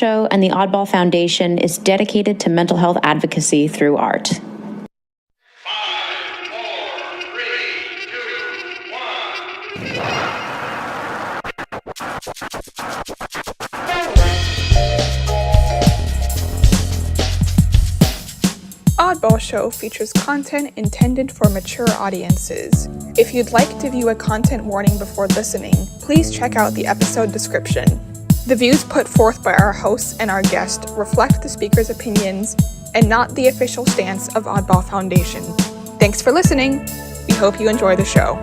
Show and the Oddball Foundation is dedicated to mental health advocacy through art. 5, 4, 3, 2, 1. Oddball Show features content intended for mature audiences. If you'd like to view a content warning before listening, please check out the episode description. The views put forth by our hosts and our guest reflect the speaker's opinions and not the official stance of Oddball Foundation. Thanks for listening. We hope you enjoy the show.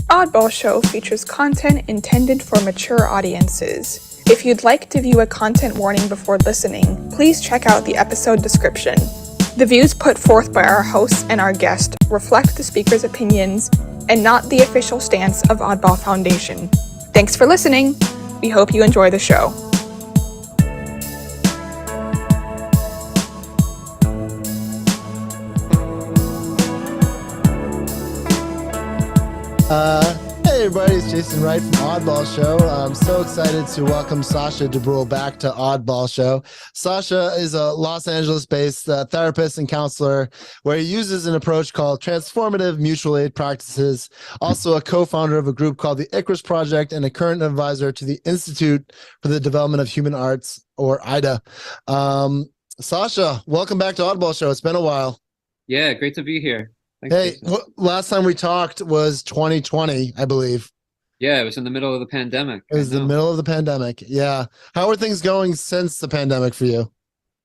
Oddball Show features content intended for mature audiences. If you'd like to view a content warning before listening, please check out the episode description. The views put forth by our hosts and our guest reflect the speaker's opinions and not the official stance of Oddball Foundation. Thanks for listening. We hope you enjoy the show. Hey everybody, it's Jason Wright from Oddball Show. I'm so excited to welcome Sasha DeBrule back to Oddball Show. Sasha is a Los Angeles-based therapist and counselor where he uses an approach called transformative mutual aid practices, also a co-founder of a group called the Icarus Project and a current advisor to the Institute for the Development of Human Arts, or IDA. Sasha, welcome back to Oddball Show. It's been a while. Yeah, great to be here. Thanks, Hey, Jason. last time we talked was 2020, I believe. Yeah, it was in the middle of the pandemic. It was the middle of the pandemic. Yeah. How are things going since the pandemic for you?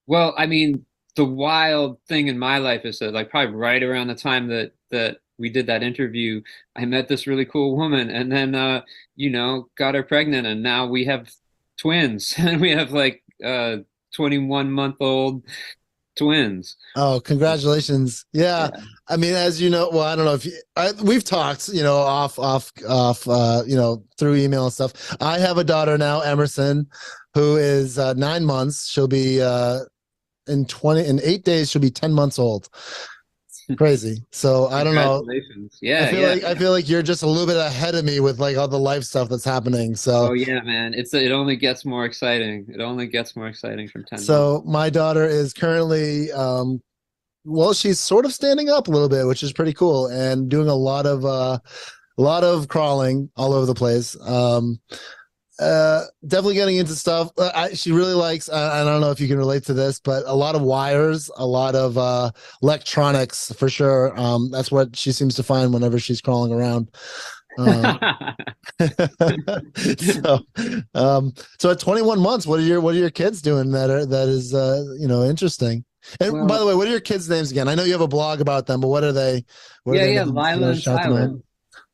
Well, I mean, the wild thing in my life is that, like, probably right around the time that we did that interview, I met this really cool woman, and then got her pregnant, and now we have twins, and we have 21-month-old twins. Oh, congratulations. Yeah. I mean, as you know, well, I don't know if we've talked, off, through email and stuff. I have a daughter now, Emerson, who is 9 months. She'll be in 8 days, she'll be 10 months old. Crazy. So I don't know. Yeah. I feel like you're just a little bit ahead of me with like all the life stuff that's happening. So oh yeah, man. It only gets more exciting. It only gets more exciting from 10 months. So my daughter is currently she's sort of standing up a little bit, which is pretty cool, and doing a lot of crawling all over the place. Definitely getting into stuff. She really likes, I don't know if you can relate to this, but a lot of wires, a lot of electronics for sure. That's what she seems to find whenever she's crawling around. So at 21 months, what are your kids doing that is interesting? And by the way, what are your kids' names again? I know you have a blog about them, but what are they? Lila and Tyler.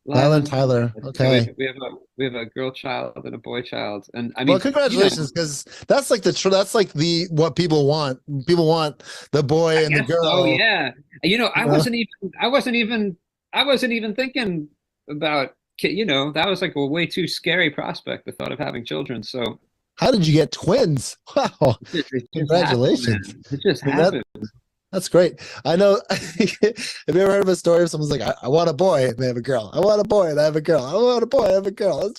Lila and Tyler. Okay. We have a girl child and a boy child, and I mean, well, congratulations, because that's like what people want. People want the boy and the girl. Oh yeah, I wasn't even thinking about that was like a way too scary prospect, the thought of having children. So how did you get twins? Wow, congratulations! It just happened. That's great. I know. Have you ever heard of a story of someone's like, I want a boy and they have a girl. I want a boy and I have a girl. I want a boy and I have a girl.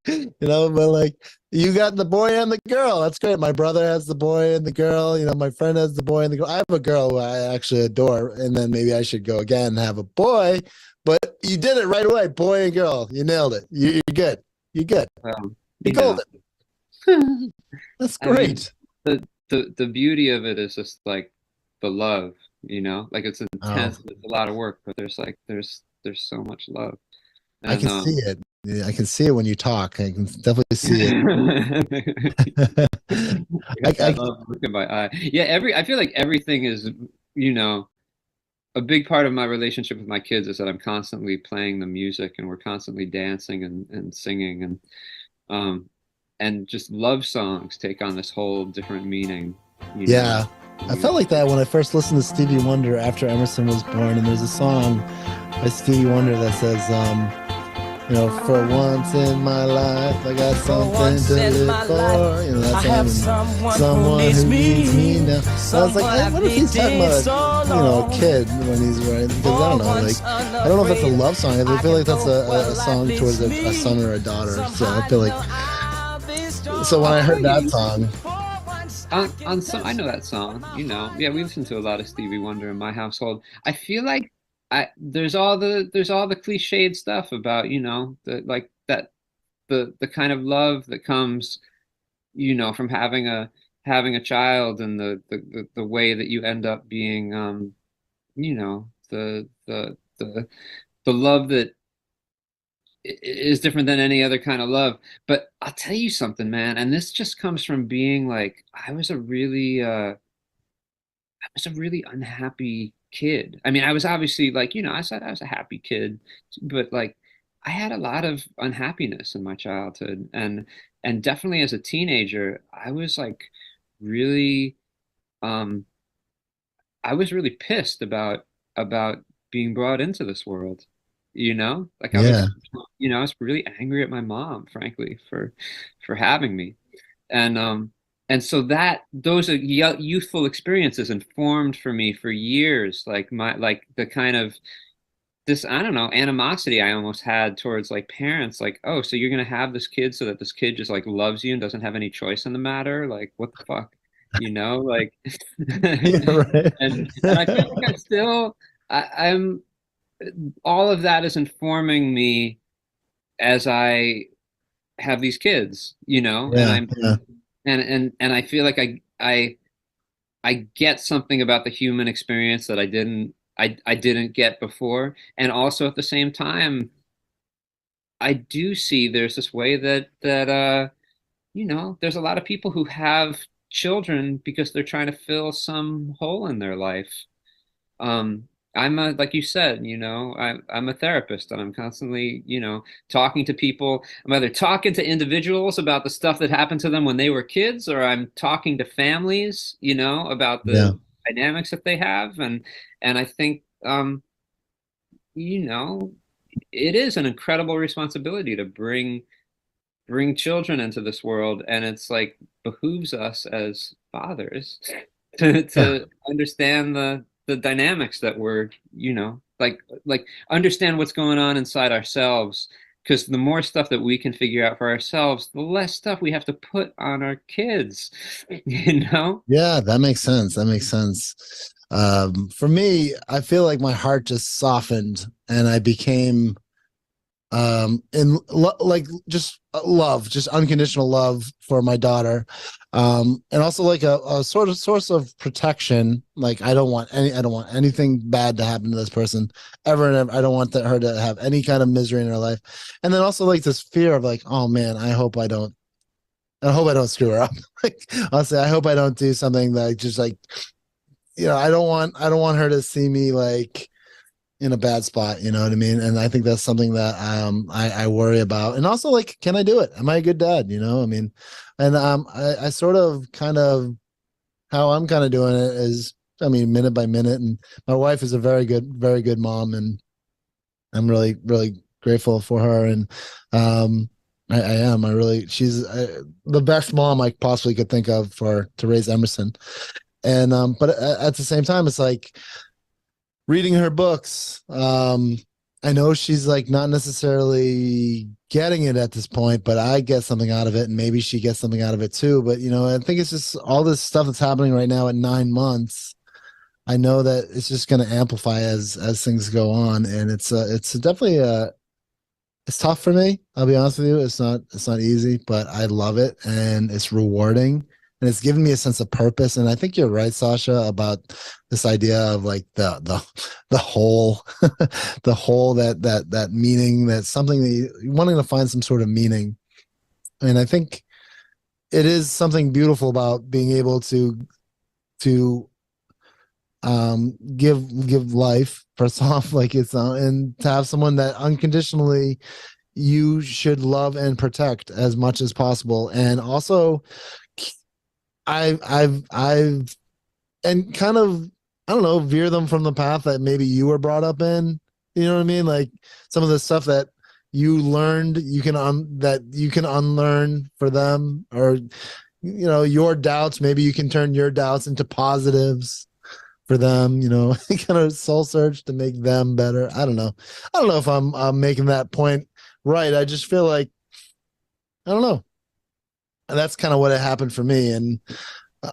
But like, you got the boy and the girl. That's great. My brother has the boy and the girl. My friend has the boy and the girl. I have a girl who I actually adore. And then maybe I should go again and have a boy. But you did it right away. Boy and girl. You nailed it. You're good. You're good. You're golden. That's great. I mean, the beauty of it is just like the love, like it's intense. It's a lot of work, but there's so much love. And, I can see it. Yeah, I can see it when you talk. I can definitely see it. I love looking by eye. Yeah, I feel like everything is, a big part of my relationship with my kids is that I'm constantly playing the music and we're constantly dancing and singing um and just love songs take on this whole different meaning, you know. Yeah. I felt like that when I first listened to Stevie Wonder after Emerson was born, and there's a song by Stevie Wonder that says, for once in my life, I got something to live for. That song, and someone who needs me now. I was like, hey, what if he's talking about, a kid when he's writing? Because I don't know, I don't know if that's a love song. I feel like that's a song towards a son or a daughter. So I feel like, so when I heard that song, on some, I know that song, yeah, we listen to a lot of Stevie Wonder in my household. I feel like there's all the cliched stuff about, the like that the kind of love that comes, from having a child, and the way that you end up being, the love that is different than any other kind of love. But I'll tell you something, man, and this just comes from being like, I was a really unhappy kid. I mean, I was obviously, like, I said I was a happy kid, but like I had a lot of unhappiness in my childhood, and definitely as a teenager, I was like really um I was really pissed about being brought into this world. Like yeah, I was really angry at my mom, frankly, for having me. And so that those are youthful experiences informed for me for years, like the kind of this, I don't know, animosity I almost had towards like parents, like, oh, so you're gonna have this kid so that this kid just like loves you and doesn't have any choice in the matter? Like, what the fuck? Like yeah, right. and I feel like I'm all of that is informing me as I have these kids, and Yeah, I'm yeah, and I feel like I get something about the human experience that I didn't get before. And also at the same time, I do see there's this way that there's a lot of people who have children because they're trying to fill some hole in their life. Um, like you said, I'm a therapist, and I'm constantly, talking to people. I'm either talking to individuals about the stuff that happened to them when they were kids, or I'm talking to families, about yeah, the dynamics that they have. And I think, you know, it is an incredible responsibility to bring children into this world, and it's like behooves us as fathers yeah. to understand the dynamics that we're, like understand what's going on inside ourselves, because the more stuff that we can figure out for ourselves, the less stuff we have to put on our kids. you know Yeah, that makes sense. That makes sense. For me, I feel like my heart just softened and I became like just love, just unconditional love for my daughter. And also like a sort of source of protection. Like I don't want anything bad to happen to this person ever and ever. I don't want her to have any kind of misery in her life. And then also like this fear of like, oh man, I hope I don't screw her up. Like I'll say, I hope I don't do something that just like, I don't want her to see me like in a bad spot. You know what I mean? And I think that's something that I worry about. And also like, can I do it? Am I a good dad? I mean, and I sort of kind of how I'm kind of doing it is, I mean, minute by minute. And my wife is a very good mom, and I'm really, really grateful for her. And I am. She's the best mom I possibly could think of to raise Emerson. And but at the same time, it's like reading her books. I know she's like not necessarily getting it at this point, but I get something out of it, and maybe she gets something out of it too. But I think it's just all this stuff that's happening right now at 9 months. I know that it's just going to amplify as things go on, and it's definitely it's tough for me. I'll be honest with you. It's not easy, but I love it and it's rewarding and it's given me a sense of purpose. And I think you're right, Sasha, about this idea of like the whole the whole that meaning, that's something that you're wanting to find some sort of meaning. And I think it is something beautiful about being able to give life first off, like it's and to have someone that unconditionally you should love and protect as much as possible. And also, I've and kind of, I don't know, veer them from the path that maybe you were brought up in. You know what I mean? Like some of the stuff that you learned, you can that you can unlearn for them, or your doubts. Maybe you can turn your doubts into positives for them. Kind of soul search to make them better. I don't know. I don't know if I'm making that point right. I just feel like I don't know. And that's kind of what happened for me. And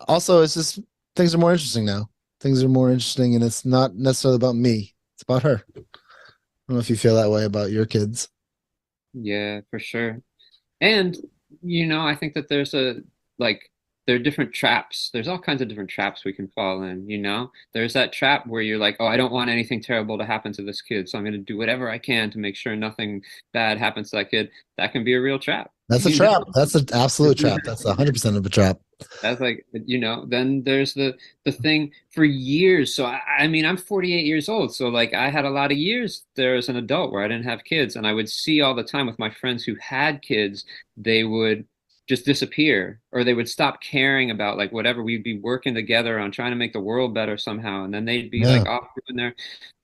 also, it's just things are more interesting now. Things are more interesting, and it's not necessarily about me. It's about her. I don't know if you feel that way about your kids. Yeah, for sure. And I think that like there are different traps. There's all kinds of different traps we can fall in. There's that trap where you're like, oh, I don't want anything terrible to happen to this kid, so I'm going to do whatever I can to make sure nothing bad happens to that kid. That can be a real trap. That's a You trap. know? That's an absolute trap. That's 100% of a trap. That's like, then there's the thing for years. So I mean, I'm 48 years old. So like I had a lot of years there as an adult where I didn't have kids. And I would see all the time with my friends who had kids, they would just disappear, or they would stop caring about like whatever. We'd be working together on trying to make the world better somehow. And then they'd be Yeah. like off doing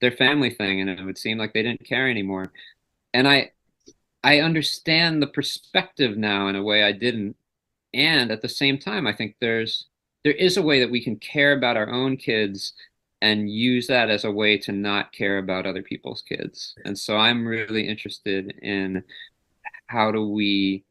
their family thing. And it would seem like they didn't care anymore. And I understand the perspective now in a way I didn't. And at the same time, I think there is a way that we can care about our own kids and use that as a way to not care about other people's kids. And so I'm really interested in how do we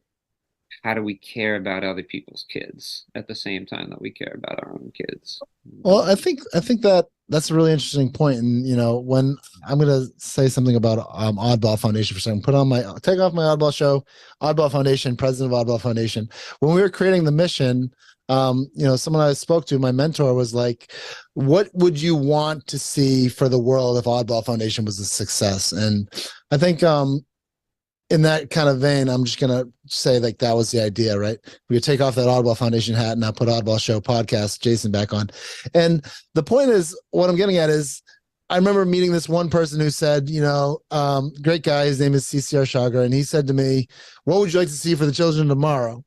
how do we care about other people's kids at the same time that we care about our own kids? Well, I think that that's a really interesting point. And when I'm gonna say something about Oddball Foundation for a second, take off my Oddball show, Oddball Foundation, president of Oddball Foundation. When we were creating the mission, someone I spoke to, my mentor, was like, "What would you want to see for the world if Oddball Foundation was a success?" And I think in that kind of vein, I'm just gonna say like that was the idea, right? We could take off that Audible Foundation hat and now put Oddball Show podcast Jason back on. And the point is, what I'm getting at is, I remember meeting this one person who said, great guy, his name is CCR Shagar, and he said to me, "What would you like to see for the children tomorrow?"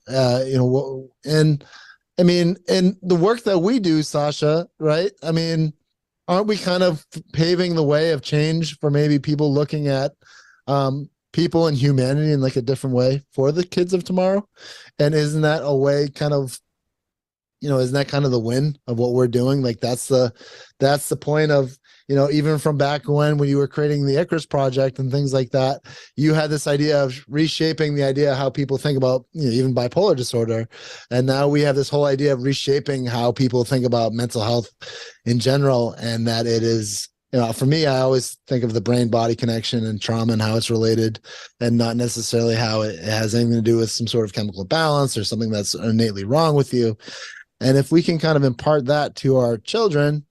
And I mean, in the work that we do, Sasha, right? I mean, aren't we kind of paving the way of change for maybe people looking at people and humanity in like a different way for the kids of tomorrow? And isn't that a way kind of, isn't that kind of the win of what we're doing? Like that's the point of, even from back when you were creating the Icarus project and things like that, you had this idea of reshaping the idea of how people think about, even bipolar disorder. And now we have this whole idea of reshaping how people think about mental health in general. And that it is, for me, I always think of the brain body connection and trauma and how it's related, and not necessarily how it has anything to do with some sort of chemical balance or something that's innately wrong with you. And if we can kind of impart that to our children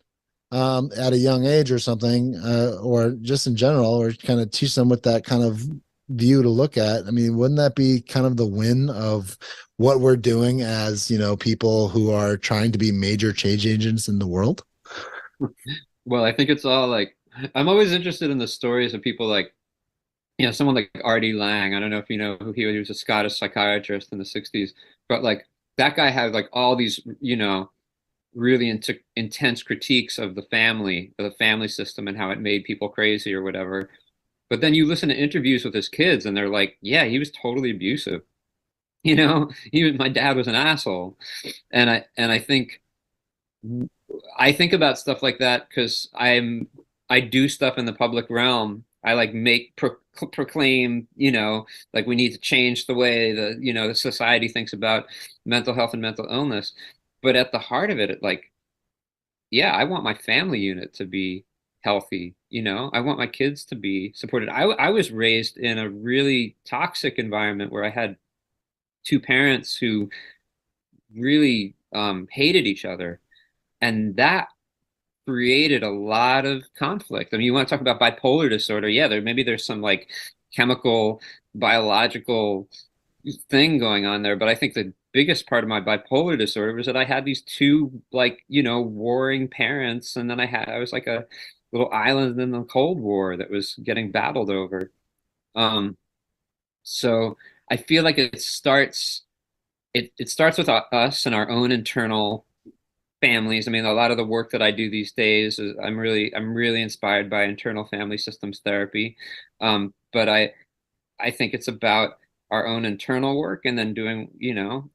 at a young age or something, or just in general, or kind of teach them with that kind of view to look at, I mean, wouldn't that be kind of the win of what we're doing as, people who are trying to be major change agents in the world? Well, I think it's all like I'm always interested in the stories of people like someone like Artie Lang. I don't know if you know who he was. He was a Scottish psychiatrist in the 60s. But like that guy had like all these, really intense critiques of the family system and how it made people crazy or whatever. But then you listen to interviews with his kids and they're like, yeah, he was totally abusive. My dad was an asshole. And I think about stuff like that because I do stuff in the public realm. I like proclaim, like we need to change the way the society thinks about mental health and mental illness. But at the heart of it, like, yeah, I want my family unit to be healthy. I want my kids to be supported. I was raised in a really toxic environment where I had two parents who really hated each other, and that created a lot of conflict. I mean, you want to talk about bipolar disorder? Yeah, there's some like chemical, biological thing going on there, but I think that biggest part of my bipolar disorder was that I had these two, like, warring parents, and then I was like a little island in the Cold War that was getting battled over. Um, so I feel like it starts with us and our own internal families. I mean, a lot of the work that I do these days is I'm really inspired by internal family systems therapy. But I think it's about our own internal work, and then doing,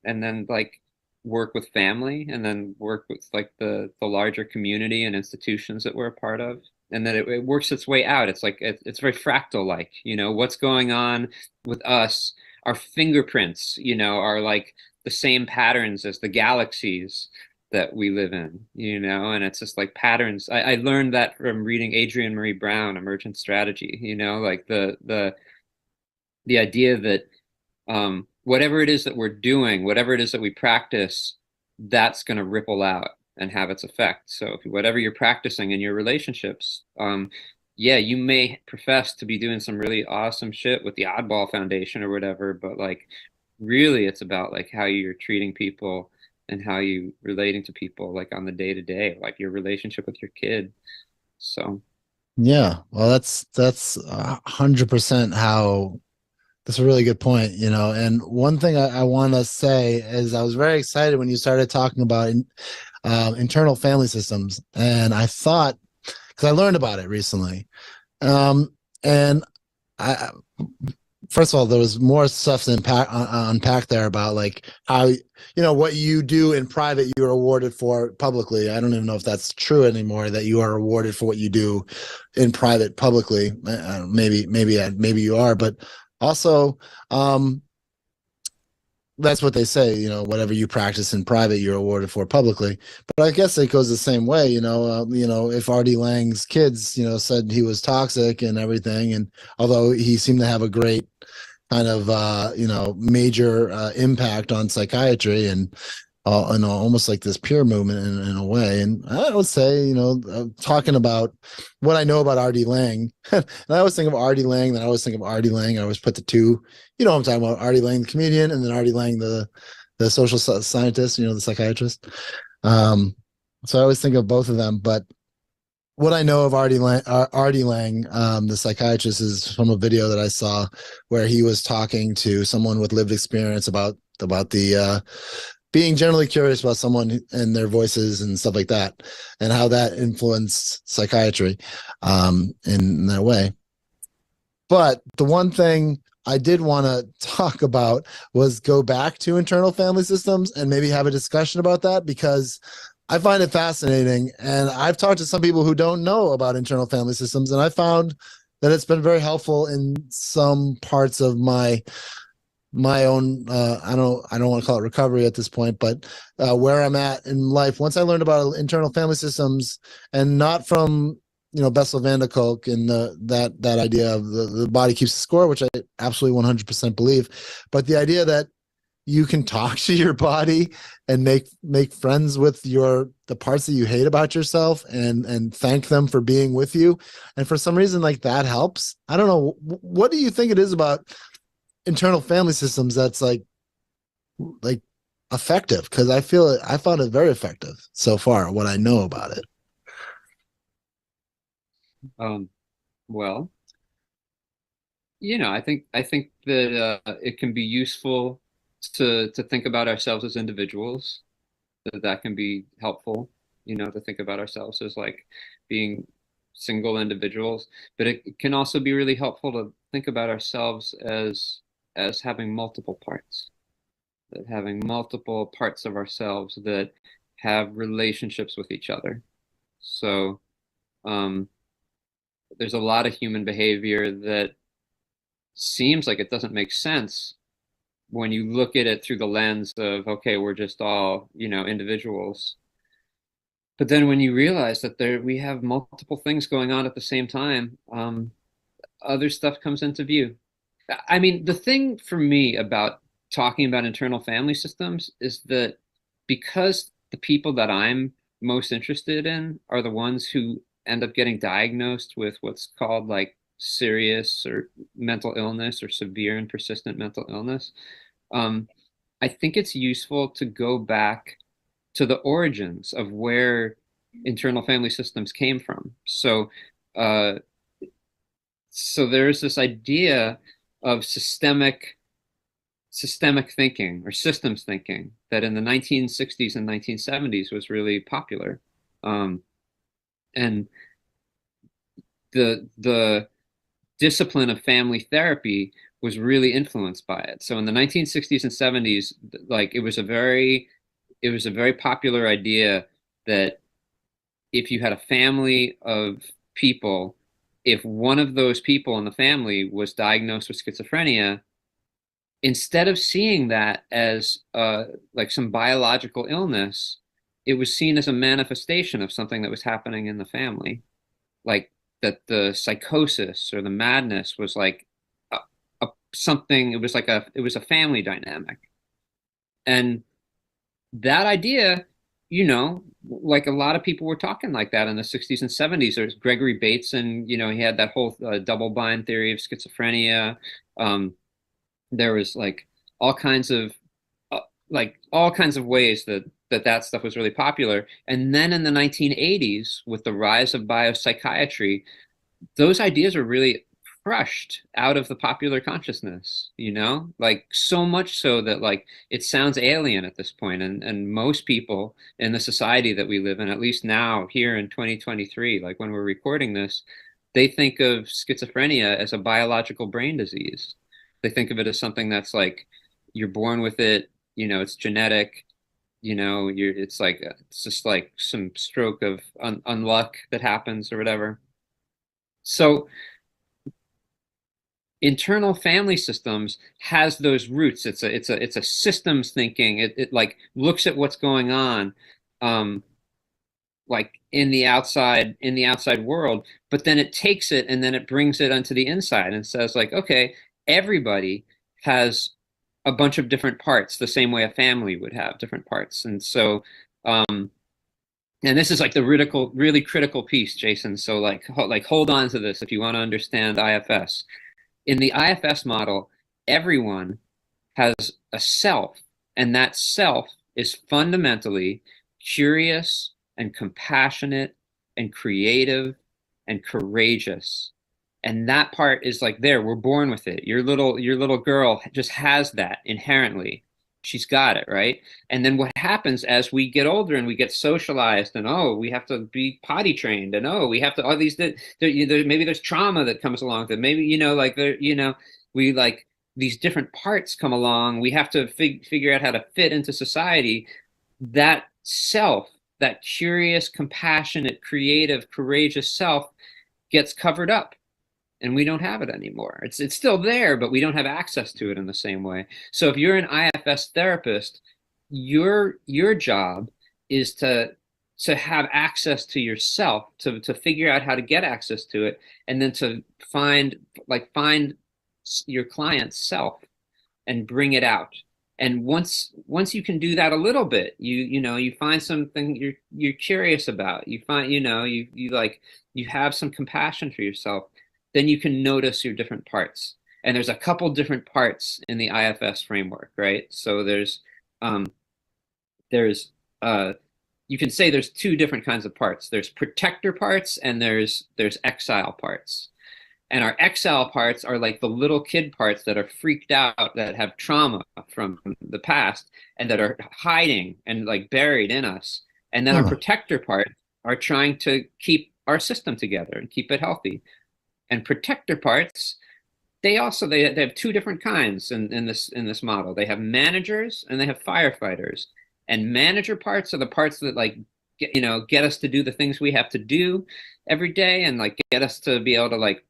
and then like work with family, and then work with like the larger community and institutions that we're a part of. And then it works its way out. It's like it's very fractal, like, what's going on with us. Our fingerprints, are like the same patterns as the galaxies that we live in, and it's just like patterns. I learned that from reading Adrienne Marie Brown, Emergent Strategy, like the idea that whatever it is that we're doing, whatever it is that we practice, that's going to ripple out and have its effect. So if whatever you're practicing in your relationships, yeah, you may profess to be doing some really awesome shit with the Oddball Foundation or whatever, but like really it's about like how you're treating people and how you relating to people like on the day to day, like your relationship with your kid. So Yeah, well, that's 100% how. That's a really good point, And one thing I want to say is I was very excited when you started talking about internal family systems, and I thought because I learned about it recently, and I first of all, there was more stuff to unpack there about like how what you do in private you are awarded for publicly. I don't even know if that's true anymore, that you are awarded for what you do in private publicly. Maybe you are, but also that's what they say, whatever you practice in private you're awarded for publicly. But I guess it goes the same way, if Artie Lang's kids said he was toxic and everything, and although he seemed to have a great kind of major impact on psychiatry and almost like this peer movement in a way. And I would say, talking about what I know about Artie Lang, and I always think of Artie Lang, then I always think of Artie Lang. I always put the two, I'm talking about Artie Lang, the comedian, and then Artie Lang, the social scientist, the psychiatrist. So I always think of both of them. But what I know of Artie Lang, the psychiatrist, is from a video that I saw where he was talking to someone with lived experience about the being generally curious about someone and their voices and stuff like that, and how that influenced psychiatry in that way. But the one thing I did want to talk about was go back to internal family systems and maybe have a discussion about that, because I find it fascinating. And I've talked to some people who don't know about internal family systems, and I found that it's been very helpful in some parts of my own I don't want to call it recovery at this point, but where I'm at in life. Once I learned about internal family systems, and not from Bessel van der Kolk and that idea of the body keeps the score, which I absolutely 100% believe, but the idea that you can talk to your body and make friends with the parts that you hate about yourself, and thank them for being with you, and for some reason like that helps. I don't know, what do you think it is about internal family systems that's like effective? Because I found it very effective so far, what I know about it. well, I think that it can be useful to think about ourselves as individuals. That can be helpful, to think about ourselves as like being single individuals. But it can also be really helpful to think about ourselves as having multiple parts, that having multiple parts of ourselves that have relationships with each other. So um, there's a lot of human behavior that seems like it doesn't make sense when you look at it through the lens of, okay, we're just all, individuals. But then when you realize that we have multiple things going on at the same time, other stuff comes into view. I mean, the thing for me about talking about internal family systems is that because the people that I'm most interested in are the ones who end up getting diagnosed with what's called like serious or mental illness or severe and persistent mental illness. Um, I think it's useful to go back to the origins of where internal family systems came from. Uh, so there's this idea of systemic thinking or systems thinking that in the 1960s and 1970s was really popular. Um, and the discipline of family therapy was really influenced by it. So in the 1960s and 70s, like it was a very popular idea that if you had a family of people, if one of those people in the family was diagnosed with schizophrenia, instead of seeing that as like some biological illness, it was seen as a manifestation of something that was happening in the family, like that the psychosis or the madness was like something. It was like it was a family dynamic, and that idea, like a lot of people were talking like that in the 60s and 70s. There's Gregory Bateson, he had that whole double bind theory of schizophrenia. Um, there was all kinds of uh, all kinds of ways that stuff was really popular. And then in the 1980s, with the rise of biopsychiatry, those ideas are really crushed out of the popular consciousness, like so much so that it sounds alien at this point. And most people in the society that we live in, at least now here in 2023, like when we're recording this, they think of schizophrenia as a biological brain disease. They think of it as something that's like you're born with it, it's genetic, it's just like some stroke of unluck that happens or whatever. So internal family systems has those roots. It's a systems thinking. It like looks at what's going on, um, like in the outside world, but then it takes it and then it brings it onto the inside and says like, okay, everybody has a bunch of different parts, the same way a family would have different parts. And so, and this is like the really critical piece, Jason. So like hold on to this if you want to understand IFS. In the IFS model, everyone has a self, and that self is fundamentally curious and compassionate and creative and courageous. And that part is like there, we're born with it. Your little girl just has that inherently. She's got it, right? And then what happens as we get older and we get socialized, and oh, we have to be potty trained, and oh, we have to all these maybe there's trauma that comes along with it. Maybe we like these different parts come along. We have to figure out how to fit into society. That self, that curious, compassionate, creative, courageous self gets covered up, and we don't have it anymore. It's still there, but we don't have access to it in the same way. So if you're an IFS therapist, your job is to have access to yourself, to figure out how to get access to it, and then to find your client's self and bring it out. And once you can do that a little bit, you find something you're curious about. You find you have some compassion for yourself, then you can notice your different parts. And there's a couple different parts in the IFS framework, right? So um, there's you can say there's two different kinds of parts. There's protector parts and there's exile parts. And our exile parts are like the little kid parts that are freaked out, that have trauma from the past, and that are hiding and like buried in us. And then our protector parts are trying to keep our system together and keep it healthy. And protector parts, they have two different kinds in this model. They have managers and they have firefighters. And manager parts are the parts that get us to do the things we have to do every day, and like get us to be able to like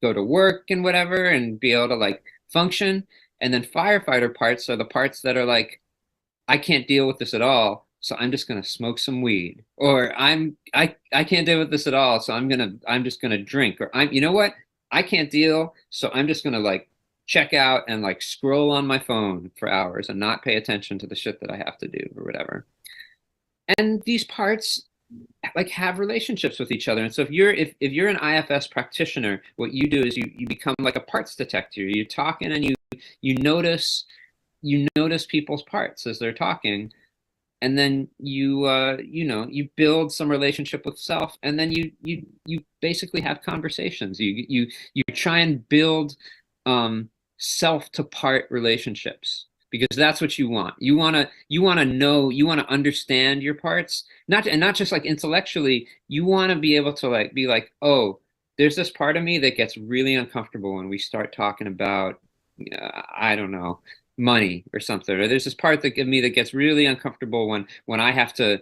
go to work and whatever and be able to like function. And then firefighter parts are the parts that are like, I can't deal with this at all, so I'm just gonna smoke some weed. Or I can't deal with this at all, so I'm just gonna drink. Or you know what? I can't deal, so I'm just gonna like check out and like scroll on my phone for hours and not pay attention to the shit that I have to do or whatever. And these parts like have relationships with each other. And so if you're an IFS practitioner, what you do is you become like a parts detector. You're talking and you notice you notice people's parts as they're talking, and then you build some relationship with self, and then you basically have conversations. You try and build self to part relationships, because that's what you want. You want to know, you want to understand your parts, not just like intellectually. You want to be able to like be like, oh, there's this part of me that gets really uncomfortable when we start talking about, I don't know, money or something. Or there's this part of me that gets really uncomfortable when I have to,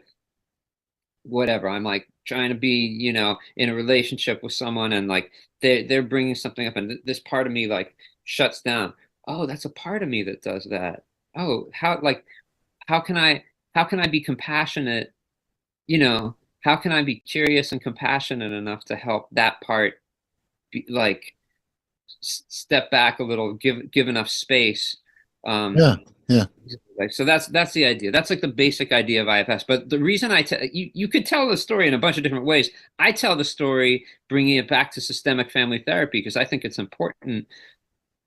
whatever. I'm like trying to be, in a relationship with someone, and like they're bringing something up, and this part of me like shuts down. Oh, that's a part of me that does that. Oh, how can I how can I be compassionate? How can I be curious and compassionate enough to help that part be, like step back a little, give enough space. Yeah. Yeah. Like, so that's the idea. That's like the basic idea of IFS. But the reason you could tell the story in a bunch of different ways. I tell the story bringing it back to systemic family therapy, because I think it's important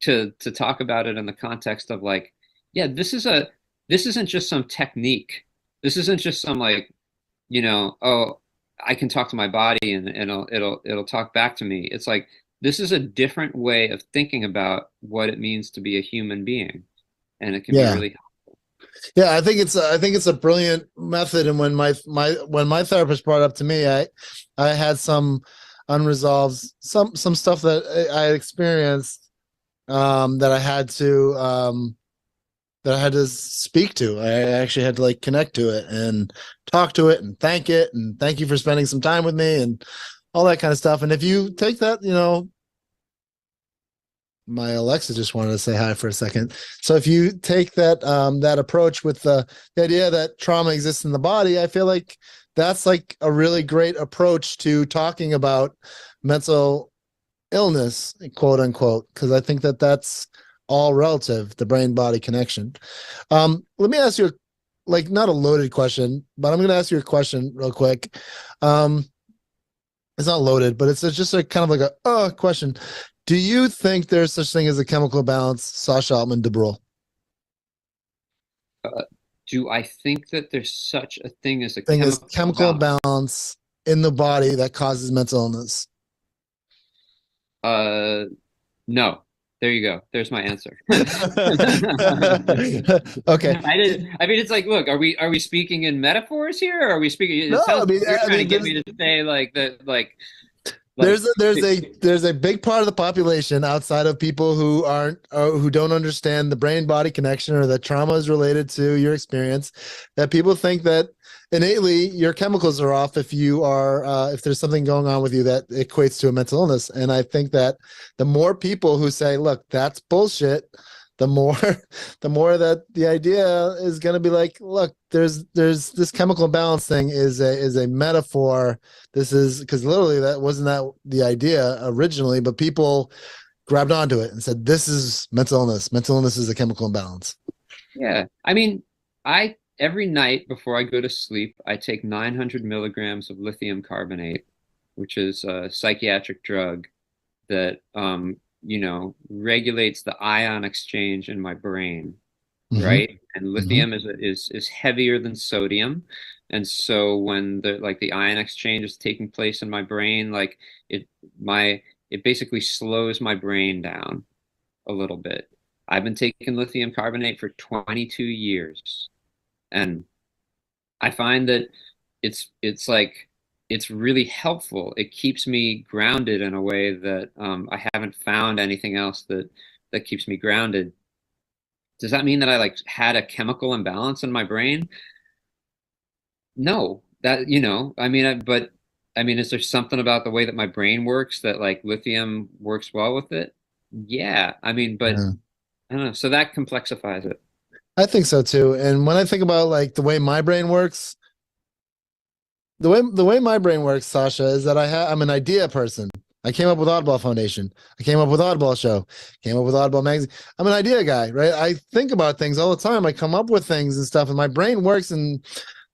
to talk about it in the context of like, yeah, this isn't just some technique. This isn't just some like, oh, I can talk to my body and it'll talk back to me. It's like, this is a different way of thinking about what it means to be a human being, and it can be Yeah. really helpful. Yeah, I think it's a brilliant method. And when my therapist brought it up to me, I had some unresolved some stuff that I had experienced, that I had to speak to. I actually had to like connect to it and talk to it and thank you for spending some time with me and all that kind of stuff. And if you take that, my Alexa just wanted to say hi for a second. So if you take that approach with the idea that trauma exists in the body, I feel like that's like a really great approach to talking about mental illness, quote unquote, because I think that that's all relative, the brain body connection. Let me ask you, like, not a loaded question, but I'm going to ask you a question real quick. It's not loaded, but it's just a kind of like a question. Do you think there's such thing as a chemical balance, Sasha Altman DeBrule? Do I think that there's such a thing as a Thing is chemical chemical balance in the body that causes mental illness? No. There you go. There's my answer. Okay. I mean, it's like, look, are we speaking in metaphors here? Or are we speaking? It No, sounds I mean, like you're trying to get me to say like that, like there's a big part of the population outside of people who aren't who don't understand the brain body connection, or that trauma is related to your experience, that people think that innately your chemicals are off if you are if there's something going on with you that equates to a mental illness. And I think that the more people who say, look, that's bullshit, the more that the idea is going to be like, look, there's this chemical imbalance thing is a metaphor. This is because literally that wasn't that the idea originally, but people grabbed onto it and said, this is mental illness. Mental illness is a chemical imbalance. Yeah. I mean, every night before I go to sleep, I take 900 milligrams of lithium carbonate, which is a psychiatric drug that regulates the ion exchange in my brain, right? And lithium is heavier than sodium, and so when the ion exchange is taking place in my brain, like it basically slows my brain down a little bit. I've been taking lithium carbonate for 22 years, and I find that it's really helpful. It keeps me grounded in a way that I haven't found anything else that keeps me grounded. Does that mean that I like had a chemical imbalance in my brain? No, but I mean, is there something about the way that my brain works that like lithium works well with it? Yeah, I mean, but Yeah. I don't know. So that complexifies it. I think so too. And when I think about like the way my brain works, the way my brain works, Sasha, is that I'm an idea person. I came up with Oddball Foundation. I came up with Oddball Show. Came up with Oddball Magazine. I'm an idea guy, right? I think about things all the time. I come up with things and stuff, and my brain works in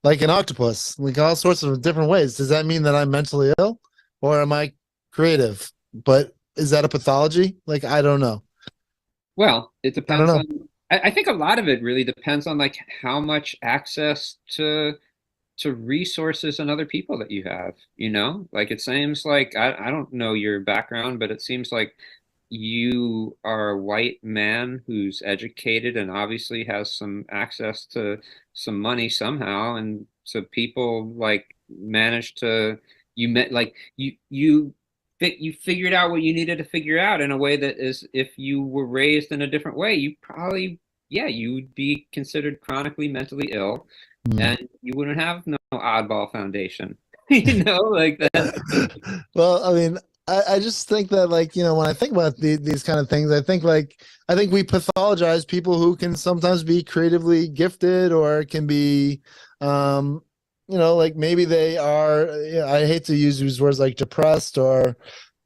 like an octopus, like all sorts of different ways. Does that mean that I'm mentally ill, or am I creative? But is that a pathology? Like, I don't know. Well, it I don't depends know. on I think a lot of it really depends on like how much access to resources and other people that you have, you know? Like it seems like I don't know your background, but it seems like you are a white man who's educated and obviously has some access to some money somehow. And so people like manage to you met like you figured out what you needed to figure out in a way that is if you were raised in a different way, you probably yeah, you would be considered chronically mentally ill Hmm. and you wouldn't have no oddball foundation. You know, like that. Well, I mean, I just think that like, when I think about these kind of things, I think we pathologize people who can sometimes be creatively gifted or can be like maybe they are, I hate to use these words like depressed or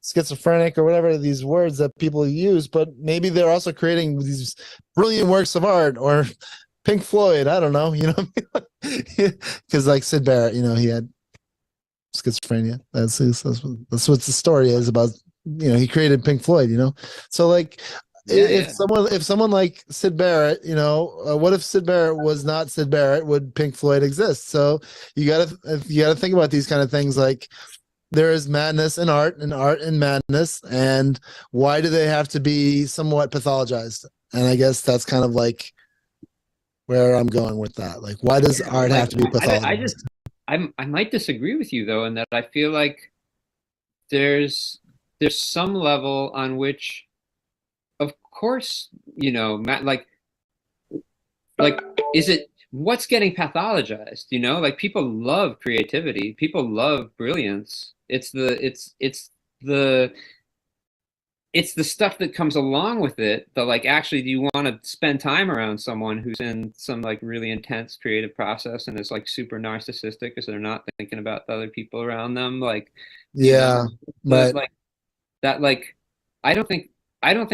schizophrenic or whatever these words that people use, but maybe they're also creating these brilliant works of art or Pink Floyd, I don't know, because like Sid Barrett, he had schizophrenia. That's what the story is about. He created Pink Floyd. So like, Yeah, if yeah. someone like Sid Barrett, what if Sid Barrett was not Sid Barrett? Would Pink Floyd exist? So you gotta think about these kind of things. Like there is madness in art, and art in madness, and why do they have to be somewhat pathologized? And I guess that's kind of like where I'm going with that. Like, why does Yeah, art have like to be I just pathologized? I might disagree with you though, in that I feel like there's there's some level on which, of course, like is it what's getting pathologized? You know, like people love creativity, people love brilliance. The it's the stuff that comes along with it that like actually do you want to spend time around someone who's in some like really intense creative process and is like super narcissistic because they're not thinking about the other people around them, like you know Yeah, the right. like that like I don't think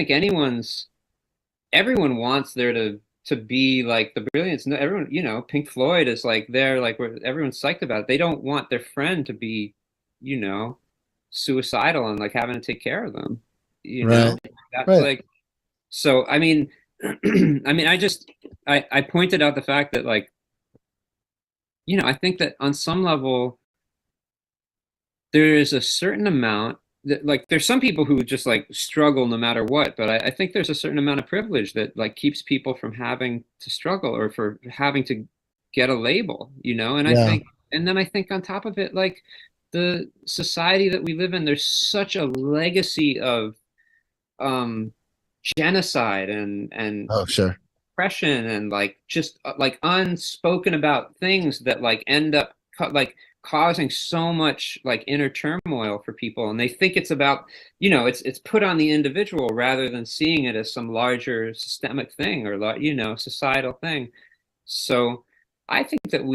anyone's everyone wants there to be like the brilliance. No, everyone, Pink Floyd is like they're like where everyone's psyched about it. They don't want their friend to be, you know, suicidal and like having to take care of them. You Right. know, that's Right. like so. I mean, I pointed out the fact that like I think that on some level there is a certain amount that like there's some people who just like struggle no matter what, but I think there's a certain amount of privilege that like keeps people from having to struggle or for having to get a label, and I Yeah. think and then I think on top of it, like the society that we live in, there's such a legacy of um genocide and Oh, sure. oppression and like just like unspoken about things that like end up like causing so much like inner turmoil for people, and they think it's about it's put on the individual rather than seeing it as some larger systemic thing or societal thing. So I think that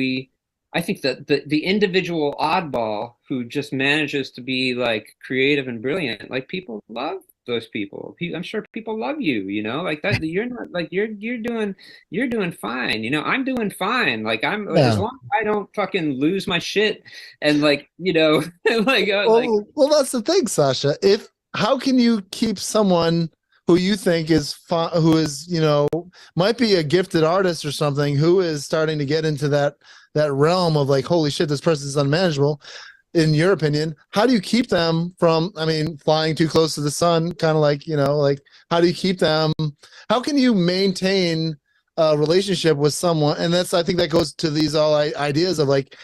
the individual oddball who just manages to be like creative and brilliant, like people love those people. I'm sure people love you, like that. You're not like you're doing fine. I'm doing fine. Like I'm as Yeah. long as I don't fucking lose my shit and like like Well, that's the thing, Sasha. If how can you keep someone who you think who is, might be a gifted artist or something, who is starting to get into that realm of like, holy shit, this person's unmanageable. In your opinion, how do you keep them from, I mean, flying too close to the sun? Kind of like, like how do you keep them? How can you maintain a relationship with someone? And that's, I think that goes to these all ideas of like,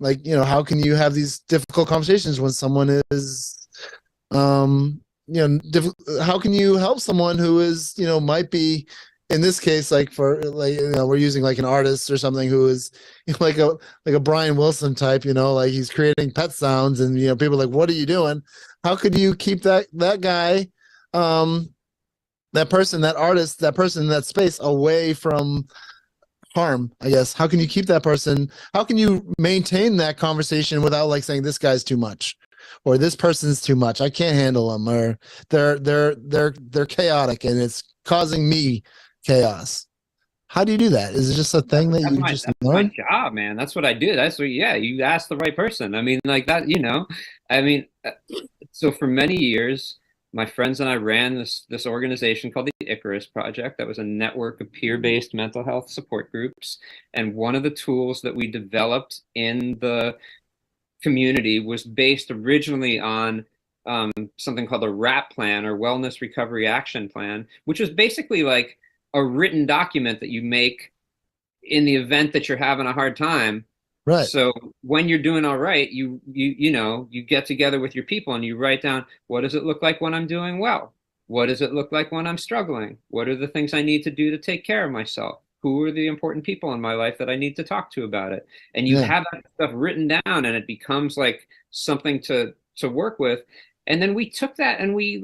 how can you have these difficult conversations when someone is, how can you help someone who is, might be, in this case, like for like, we're using like an artist or something who is like a Brian Wilson type, like he's creating pet sounds and, people are like, what are you doing? How could you keep that guy, that person, that artist, that person in that space away from harm, I guess? How can you keep that person? How can you maintain that conversation without like saying this guy's too much, or this person's too much? I can't handle them, or they're chaotic and it's causing me chaos. How do you do that? Is it just a thing that that's you my just that's my learn? job, man. That's what I do. That's what, yeah, you asked the right person. I mean, like that, I mean, so for many years, my friends and I ran this organization called the Icarus Project. That was a network of peer-based mental health support groups. And one of the tools that we developed in the community was based originally on something called a RAP plan, or Wellness Recovery Action Plan, which is basically like a written document that you make in the event that you're having a hard time. Right. So when you're doing all right, you get together with your people and you write down, what does it look like when I'm doing well? What does it look like when I'm struggling? What are the things I need to do to take care of myself? Who are the important people in my life that I need to talk to about it? And you Yeah. have that stuff written down, and it becomes like something to work with. And then we took that and we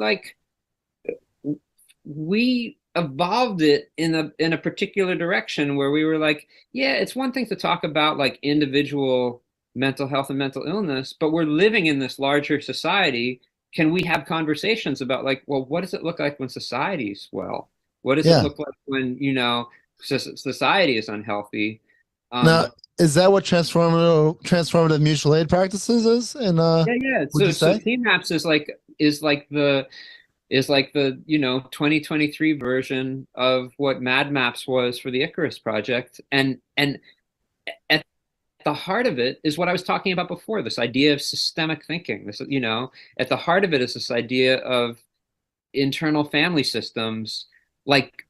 evolved it in a particular direction where we were like, yeah, it's one thing to talk about like individual mental health and mental illness, but we're living in this larger society. Can we have conversations about like, well, what does it look like when society's well? What does it Yeah. look like when, society is unhealthy? Now, Um, is that what transformative mutual aid practices is? And yeah. would you So say? team apps is like the 2023 version of what Mad Maps was for the Icarus project. And at the heart of it is what I was talking about before, this idea of systemic thinking. At the heart of it is this idea of internal family systems. Like,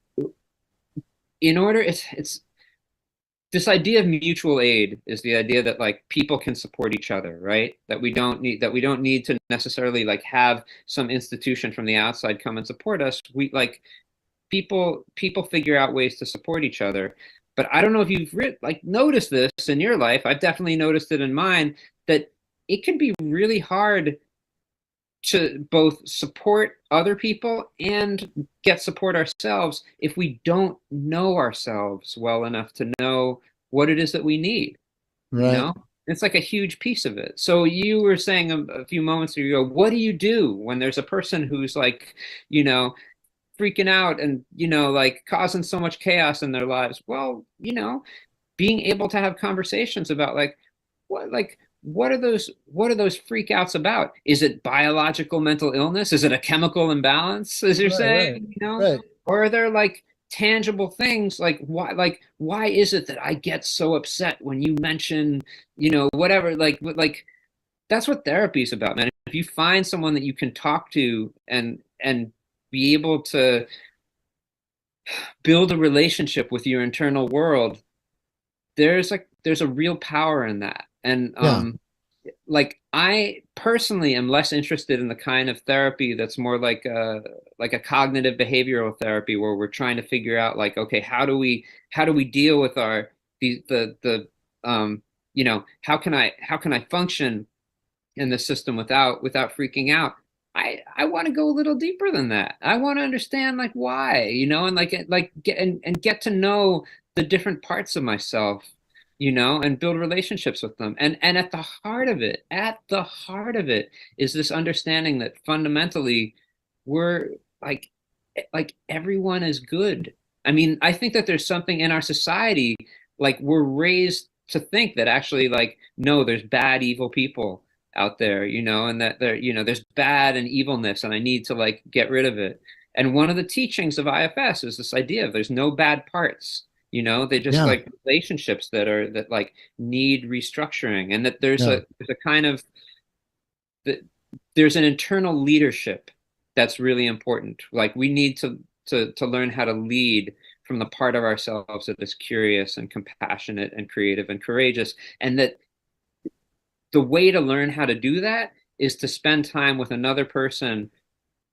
in order, it's this idea of mutual aid is the idea that like people can support each other, right? That we don't need to necessarily like have some institution from the outside come and support us. We like people figure out ways to support each other. But I don't know if you've noticed this in your life. I've definitely noticed it in mine, that it can be really hard to both support other people and get support ourselves if we don't know ourselves well enough to know what it is that we need, you Right. know? It's like a huge piece of it. So you were saying a few moments ago, what do you do when there's a person who's like, freaking out and, like causing so much chaos in their lives? Well, being able to have conversations about what are those freakouts about? Is it biological mental illness? Is it a chemical imbalance, as you're Right. Right. saying, Right. or are there like tangible things, why is it that I get so upset when you mention, whatever, like that's what therapy is about, man. If you find someone that you can talk to and be able to build a relationship with your internal world, there's a real power in that. And Yeah. like I personally am less interested in the kind of therapy that's more like a cognitive behavioral therapy, where we're trying to figure out like, okay, how do we deal with our the how can I function in the system without freaking out. I want to go a little deeper than that. I want to understand like why, and like get to know the different parts of myself, and build relationships with them. And at the heart of it is this understanding that fundamentally we're like everyone is good. I mean, I think that there's something in our society, like we're raised to think that actually like, no, there's bad, evil people out there, and that there's bad and evilness, and I need to like get rid of it. And one of the teachings of IFS is this idea of there's no bad parts. They just Yeah. like relationships that like need restructuring, and that Yeah. there's a kind of that there's an internal leadership that's really important. Like we need to learn how to lead from the part of ourselves that is curious and compassionate and creative and courageous, and that the way to learn how to do that is to spend time with another person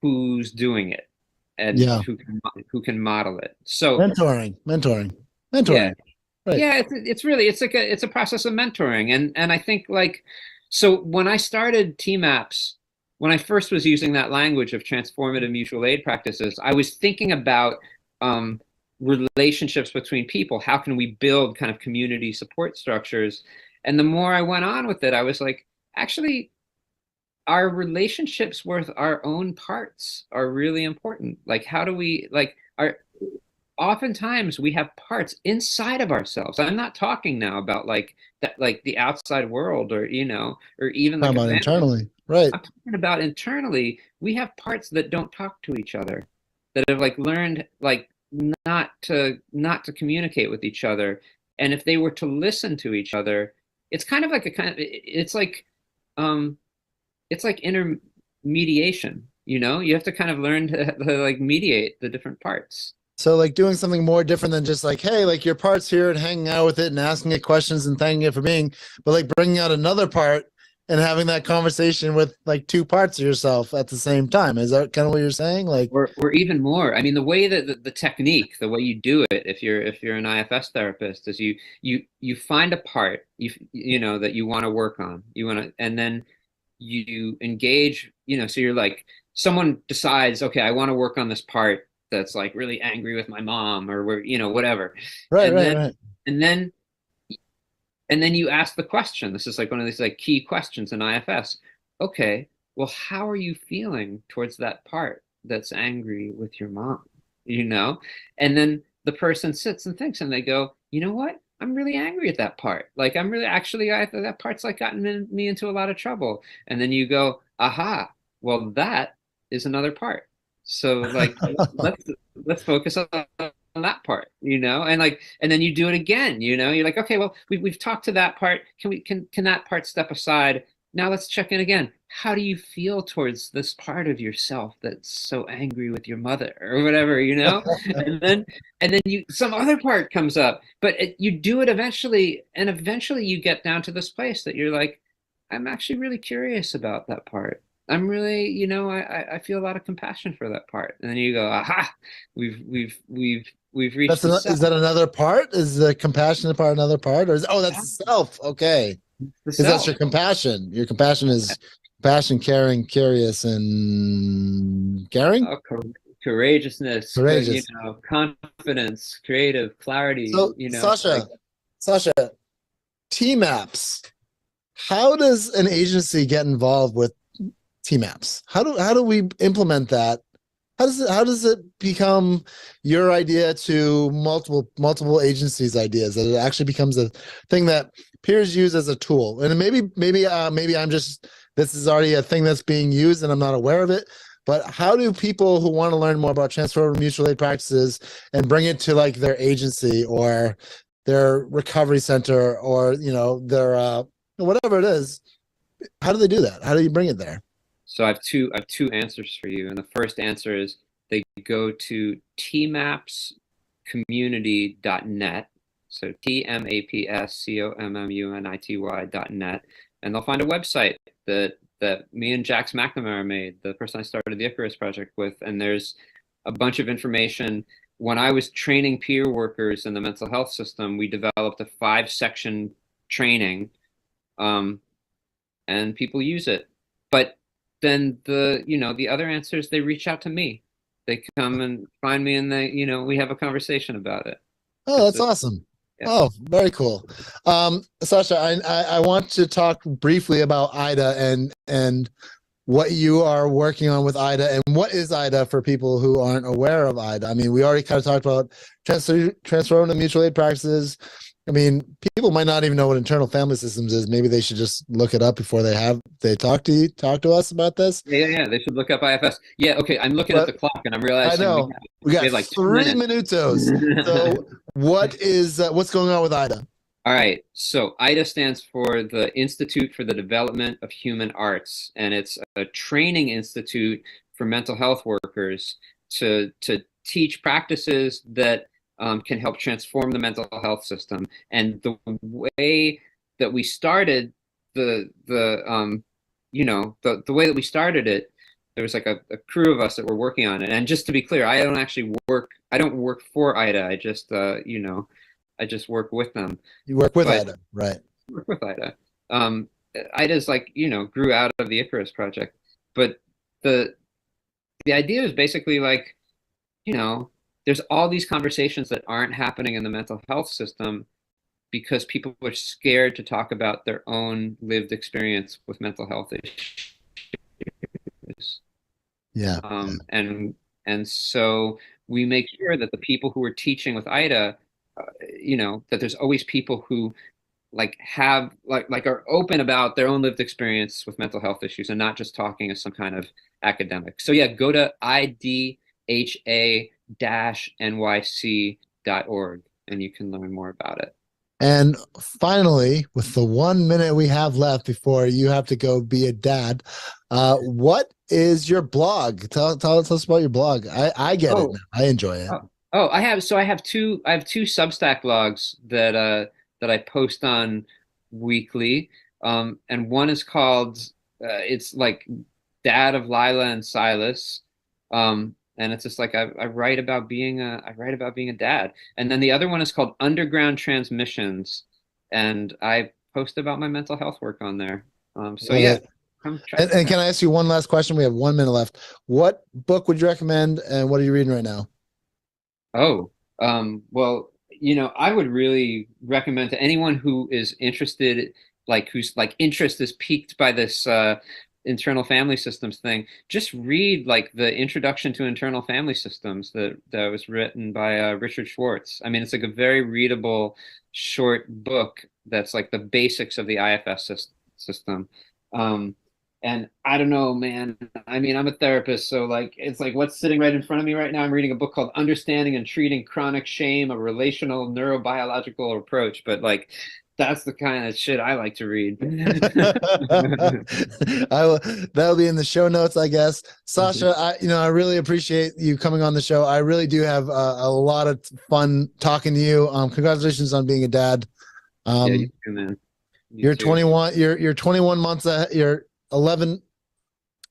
who's doing it and Yeah. who can model it. So Mentoring. yeah, Right. yeah, it's a process of mentoring, and I think like, so when I started TMAPS, when I first was using that language of transformative mutual aid practices, I was thinking about um, relationships between people. How can we build kind of community support structures? And the more I went on with it, I was like, actually, our relationships with our own parts are really important. Like, how do we like oftentimes we have parts inside of ourselves. I'm not talking now about like that, like the outside world, or or even Talking like a about family. internally, right? I'm talking about internally. We have parts that don't talk to each other, that have like learned like not to communicate with each other. And if they were to listen to each other, it's kind of like um it's like intermediation, you have to kind of learn to like mediate the different parts. So like doing something more different than just like, hey, like your part's here and hanging out with it and asking it questions and thanking it for being, but like bringing out another part and having that conversation with like two parts of yourself at the same time. Is that kind of what you're saying? Like, Or even more. I mean, the way that the technique, the way you do it, if you're an IFS therapist, is you find a part that you want to work on. You want to, and then you engage. So you're like, someone decides, okay, I want to work on this part that's like really angry with my mom, or whatever, right, and right, then right. and then and then you ask the question. This is like one of these like key questions in IFS. Okay, well, how are you feeling towards that part that's angry with your mom? You know? And then the person sits and thinks, and they go, you know what? I'm really angry at that part. Like I'm really actually that part's like me into a lot of trouble. And then you go, aha, well, that is another part. So like let's let's focus on that part, and then you do it again, you're like, okay, well, we've talked to that part. Can that part step aside? Now let's check in again. How do you feel towards this part of yourself that's so angry with your mother or whatever, and then you some other part comes up, but you do it eventually, and eventually you get down to this place that you're like, I'm actually really curious about that part. I'm really, I feel a lot of compassion for that part. And then you go, aha, we've reached the Is self. that another part? Is the compassionate part another part? Or is, oh, that's the self. Okay. The Because that's self. your compassion. Your compassion is compassion, caring, curious, and caring, uh, cour- Courageousness, courageous. confidence, creative, clarity, So, like. Sasha, team apps. How does an agency get involved with team apps? How do we implement that? How does it become your idea to multiple agencies' ideas, that it actually becomes a thing that peers use as a tool? And maybe I'm just, this is already a thing that's being used and I'm not aware of it. But how do people who want to learn more about transferable mutual aid practices and bring it to like their agency or their recovery center or their whatever it is, how do they do that? How do you bring it there? So I have two answers for you. And the first answer is they go to tmapscommunity.net. So tmapscommunity.net. And they'll find a website that me and Jax McNamara made, the person I started the Icarus project with. And there's a bunch of information. When I was training peer workers in the mental health system, we developed a 5-section training, um, and people use it. But then the other answer is they reach out to me. They come and find me, and we have a conversation about it. Oh, It's that's a, awesome. yeah. Oh, very cool. Sasha, I want to talk briefly about IDA and what you are working on with IDA, and what is IDA for people who aren't aware of IDA. I mean, we already kind of talked about transformative mutual aid practices. I mean, people might not even know what internal family systems is. Maybe they should just look it up before they talk to us about this. Yeah. They should look up IFS. Yeah, okay. I'm looking at But the clock, and I'm I realizing know we we got have like 3 2 minutes. minutos. So what's going on with IDA? All right. So IDA stands for the Institute for the Development of Human Arts, and it's a training institute for mental health workers to teach practices that can help transform the mental health system. And the way that we started the way that we started it, there was like a crew of us that were working on it. And just to be clear, I don't work for IDA. I just work with them. You work with But IDA, right? work with IDA. Um, IDA's like, grew out of the Icarus project. But the the idea is basically like, you know, there's all these conversations that aren't happening in the mental health system because people are scared to talk about their own lived experience with mental health issues. Yeah. And so we make sure that the people who are teaching with Ida, that there's always people who have are open about their own lived experience with mental health issues and not just talking as some kind of academic. So yeah, go to idha-nyc.org and you can learn more about it. And finally, with the 1 minute we have left before you have to go be a dad, what is your blog? Tell us about your blog. I get it now. I enjoy it. I have two Substack blogs that I post on weekly. And one is called it's like Dad of Lila and Silas. And it's just I write about being a dad. And then the other one is called Underground Transmissions, and I post about my mental health work on there. So yeah. And can I ask you one last question? We have 1 minute left. What book would you recommend, and what are you reading right now? Well, I would really recommend to anyone who is interested, whose interest is piqued by this internal family systems thing, just read the Introduction to Internal Family Systems that was written by Richard Schwartz. I mean, it's a very readable, short book that's the basics of the IFS system. And I don't know, man. I mean, I'm a therapist, so it's what's sitting right in front of me right now. I'm reading a book called Understanding and Treating Chronic Shame, a Relational Neurobiological Approach. But that's the kind of shit I like to read. That'll be in the show notes, I guess. Sasha, I really appreciate you coming on the show. I really do have a lot of fun talking to you. Congratulations on being a dad. Yeah, you too, man. You're 21. You're 21 months. You're 11,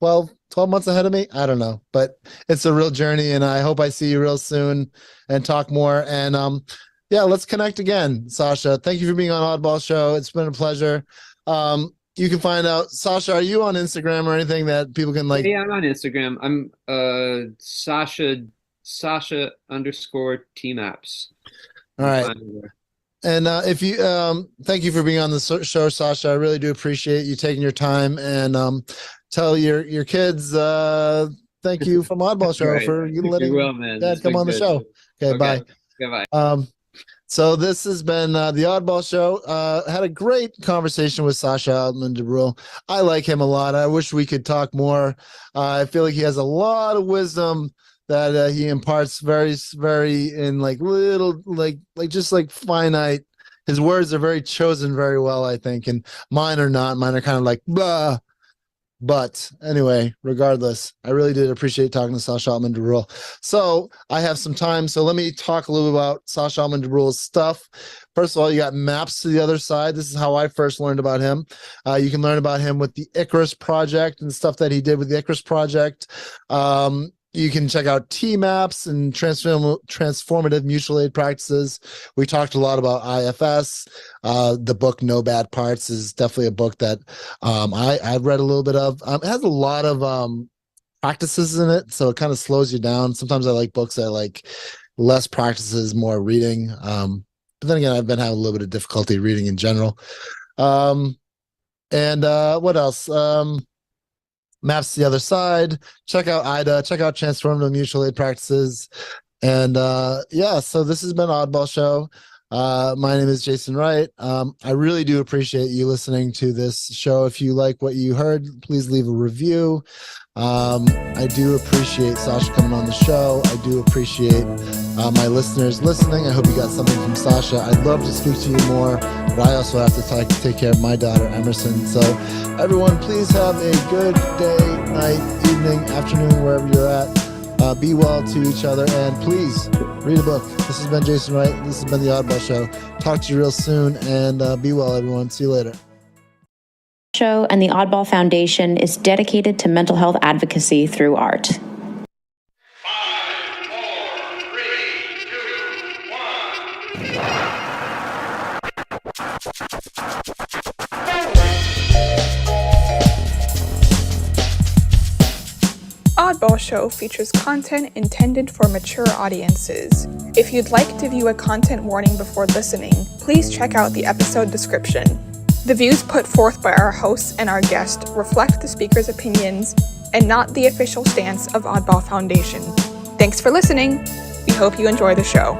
12 months ahead of me. I don't know, but it's a real journey, and I hope I see you real soon and talk more. And yeah, let's connect again, Sasha. Thank you for being on Oddball Show. It's been a pleasure. You can find out, Sasha, are you on Instagram or anything that people can Yeah, I'm on Instagram. I'm Sasha _ tmaps. All right. And if you thank you for being on the show, Sasha. I really do appreciate you taking your time, and tell your kids thank you from Oddball Show right. for letting Dad come on the show. Okay, bye. Goodbye. So this has been the Oddball Show. Had a great conversation with Sasha Altman DeBrule. I like him a lot. I wish we could talk more. I feel like he has a lot of wisdom that he imparts very, very in little, just finite. His words are very chosen very well, I think, and mine are not. Mine are kind of blah. But anyway, regardless, I really did appreciate talking to Sasha Altman DeBrule. So I have some time. So let me talk a little bit about Sasha Altman DeBrule's stuff. First of all, you got Maps to the Other Side. This is how I first learned about him. You can learn about him with the Icarus Project and stuff that he did with the Icarus Project. You can check out T-Maps and transformative mutual aid practices. We talked a lot about IFS. The book No Bad Parts is definitely a book that I've read a little bit of. It has a lot of practices in it, so it kind of slows you down. Sometimes I like books that less practices, more reading. But then again, I've been having a little bit of difficulty reading in general. And what else? Maps to the Other Side. Check out IDA. Check out Transformative Mutual Aid Practices. And yeah, so this has been Oddball Show. My name is Jason Wright. I really do appreciate you listening to this show. If you like what you heard, please leave a review. I do appreciate Sasha coming on the show. I do appreciate my listeners listening. I hope you got something from Sasha. I'd love to speak to you more, but I also have to take care of my daughter, Emerson. So everyone, please have a good day, night, evening, afternoon, wherever you're at. Be well to each other, and please read a book. This has been Jason Wright. This has been The Oddball Show. Talk to you real soon, and be well, everyone. See you later. Show and the Oddball Foundation is dedicated to mental health advocacy through art. 5, 4, 3, 2, 1. Oddball Show features content intended for mature audiences. If you'd like to view a content warning before listening, please check out the episode description. The views put forth by our hosts and our guest reflect the speaker's opinions and not the official stance of Oddball Foundation. Thanks for listening. hope you enjoy the show.